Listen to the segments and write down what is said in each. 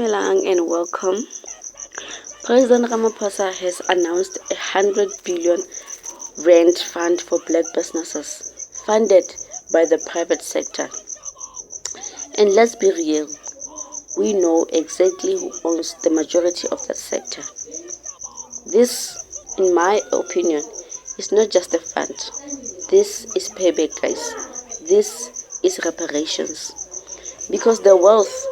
Dumelang and welcome. President Ramaphosa has announced a 100 billion rand fund for black businesses, funded by the private sector. And let's be real, we know exactly who owns the majority of that sector. This, in my opinion, is not just a fund. This is payback, guys. This is reparations. Because the wealth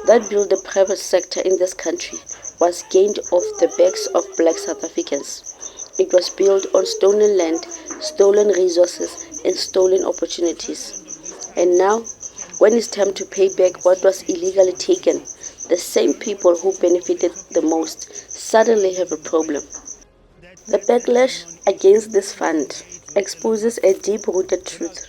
that built the private sector in this country was gained off the backs of black South Africans. It was built on stolen land, stolen resources, and stolen opportunities. And now, when it's time to pay back what was illegally taken, the same people who benefited the most suddenly have a problem. The backlash against this fund exposes a deep-rooted truth.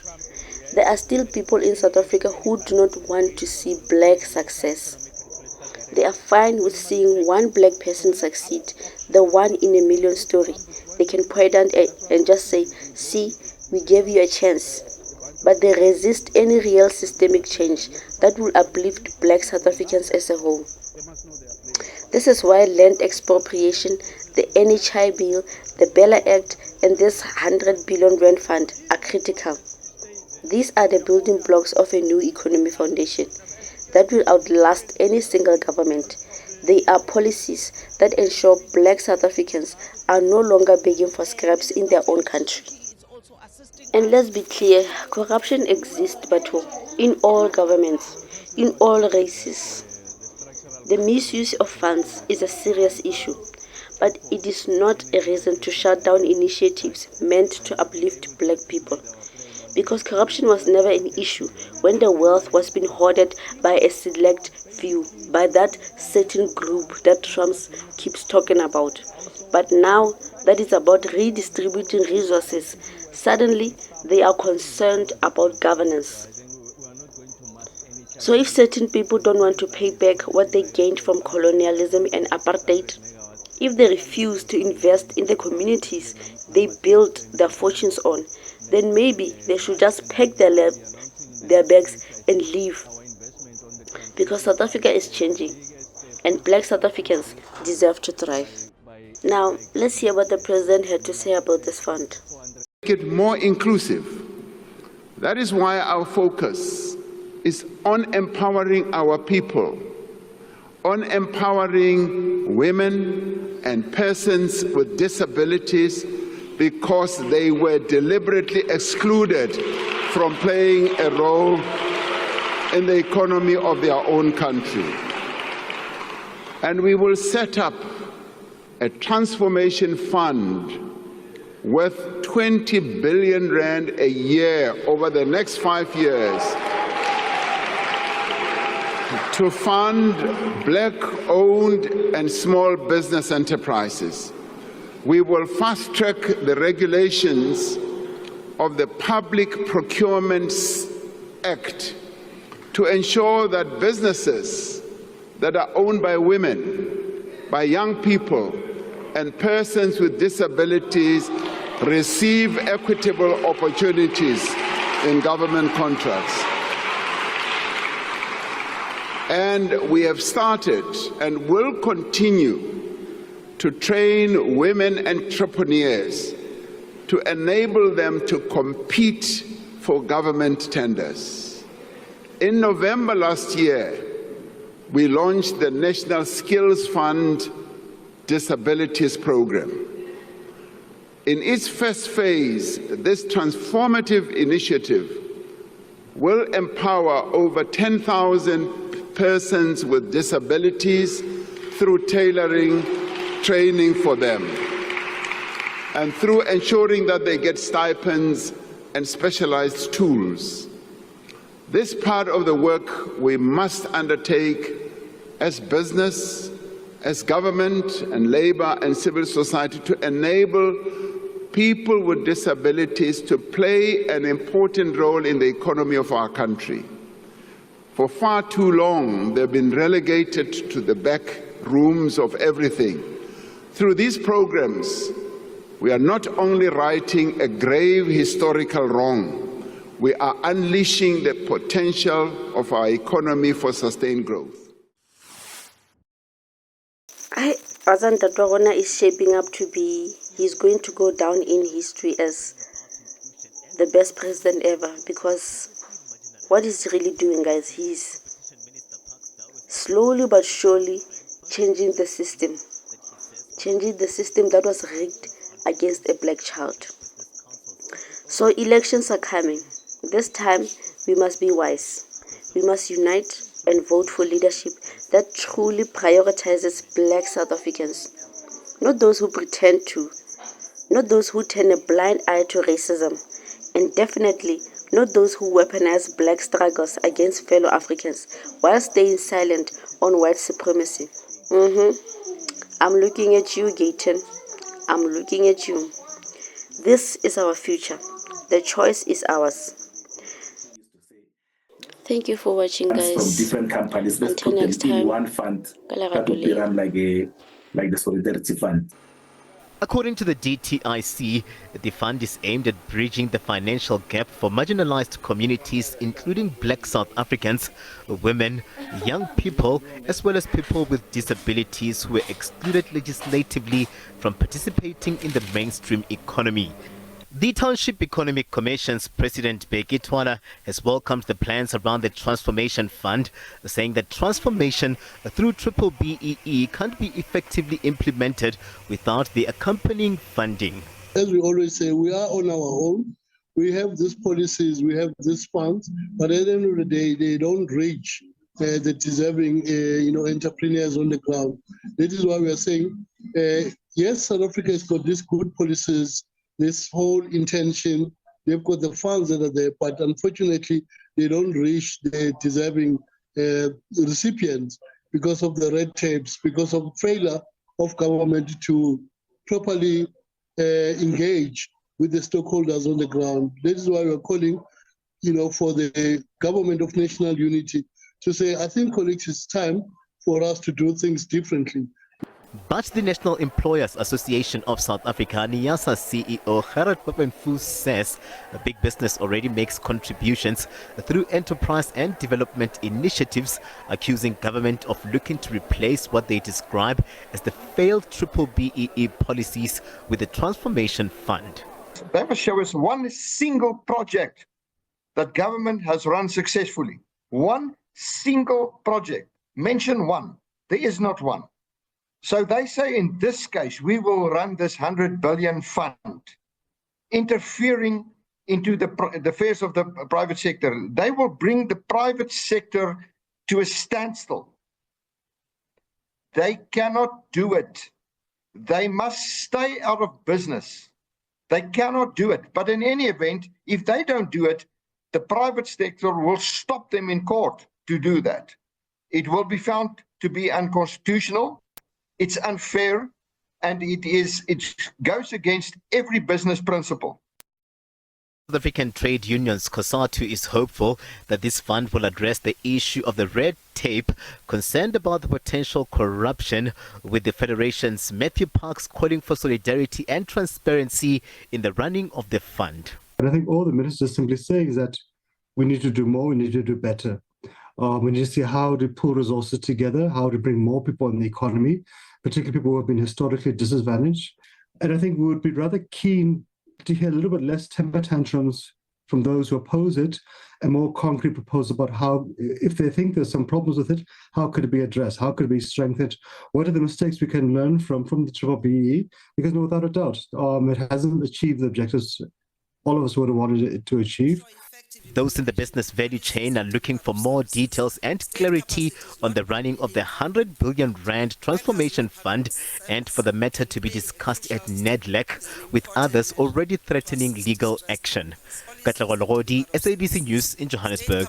There are still people in South Africa who do not want to see black success. They are fine with seeing one black person succeed, the one in a million story. They can point out and just say, see, we gave you a chance. But they resist any real systemic change that will uplift black South Africans as a whole. This is why land expropriation, the NHI bill, the Bella Act, and this 100 billion rand fund are critical. These are the building blocks of a new economy foundation that will outlast any single government. They are policies that ensure black South Africans are no longer begging for scraps in their own country. And let's be clear, corruption exists, but in all governments, in all races. The misuse of funds is a serious issue, but it is not a reason to shut down initiatives meant to uplift black people. Because corruption was never an issue when the wealth was being hoarded by a select few, by that certain group that Trump keeps talking about. But now that it's about redistributing resources, suddenly they are concerned about governance. So if certain people don't want to pay back what they gained from colonialism and apartheid, if they refuse to invest in the communities they built their fortunes on, then maybe they should just pack their bags and leave. Because South Africa is changing, and black South Africans deserve to thrive. Now, let's hear what the president had to say about this fund. Make it more inclusive. That is why our focus is on empowering our people, on empowering women and persons with disabilities, because they were deliberately excluded from playing a role in the economy of their own country. And we will set up a transformation fund worth 20 billion rand a year over the next 5 years to fund black-owned and small business enterprises. We will fast-track the regulations of the Public Procurement Act to ensure that businesses that are owned by women, by young people, and persons with disabilities receive equitable opportunities in government contracts. And we have started and will continue to train women entrepreneurs to enable them to compete for government tenders. In November last year, we launched the National Skills Fund Disabilities Program. In its first phase, this transformative initiative will empower over 10,000 persons with disabilities through tailoring training for them, and through ensuring that they get stipends and specialized tools. This part of the work we must undertake as business, as government and labor and civil society to enable people with disabilities to play an important role in the economy of our country. For far too long, they've been relegated to the back rooms of everything. Through these programs, we are not only righting a grave historical wrong, we are unleashing the potential of our economy for sustained growth. Azan Tatwagona is shaping up to be, he's going to go down in history as the best president ever, because what he's really doing, guys, he's slowly but surely changing the system. Changing the system that was rigged against a black child. So elections are coming. This time we must be wise. We must unite and vote for leadership that truly prioritizes black South Africans. Not those who pretend to. Not those who turn a blind eye to racism. And definitely not those who weaponize black struggles against fellow Africans while staying silent on white supremacy. I'm looking at you, Gayton. I'm looking at you. This is our future. The choice is ours. Thank you for watching, guys. From different companies. Let's Until put next them in time. one fund that would be run like the Solidarity Fund. According to the DTIC, the fund is aimed at bridging the financial gap for marginalized communities, including black South Africans, women, young people, as well as people with disabilities who were excluded legislatively from participating in the mainstream economy. The Township Economic Commission's President Bheki Twala has welcomed the plans around the Transformation Fund, saying that transformation through R20bn can't be effectively implemented without the accompanying funding. As we always say, we are on our own. We have these policies, we have these funds, but at the end of the day, they don't reach the deserving entrepreneurs on the ground. That is why we are saying, yes, South Africa has got these good policies, this whole intention, they've got the funds that are there, but unfortunately, they don't reach the deserving recipients because of the red tapes, because of failure of government to properly engage with the stakeholders on the ground. That is why we're calling, for the government of national unity to say, I think, colleagues, it's time for us to do things differently. But the National Employers Association of South Africa, NIASA CEO R20bn says big business already makes contributions through enterprise and development initiatives, accusing government of looking to replace what they describe as the failed R20bn policies with the Transformation Fund. They must show us one single project that government has run successfully. One single project. Mention one. There is not one. So they say in this case, we will run this 100 billion fund, interfering into the affairs of the private sector. They will bring the private sector to a standstill. They cannot do it. They must stay out of business. They cannot do it. But in any event, if they don't do it, the private sector will stop them in court to do that. It will be found to be unconstitutional. It's unfair, and it goes against every business principle. South African Trade Unions COSATU is hopeful that this fund will address the issue of the red tape, concerned about the potential corruption, with the Federation's Matthew Parks calling for solidarity and transparency in the running of the fund. And I think all the ministers simply saying is that we need to do more, we need to do better. We need to see how to pull resources together, how to bring more people in the economy, particularly people who have been historically disadvantaged. And I think we would be rather keen to hear a little bit less temper tantrums from those who oppose it, and more concrete proposals about how, if they think there's some problems with it, how could it be addressed? How could it be strengthened? What are the mistakes we can learn from the R20bn? Because without a doubt, it hasn't achieved the objectives all of us would have wanted it to achieve. Those in the business value chain are looking for more details and clarity on the running of the 100 billion rand transformation fund, and for the matter to be discussed at NEDLAC, with others already threatening legal action. Katlego Logodi, SABC News in Johannesburg.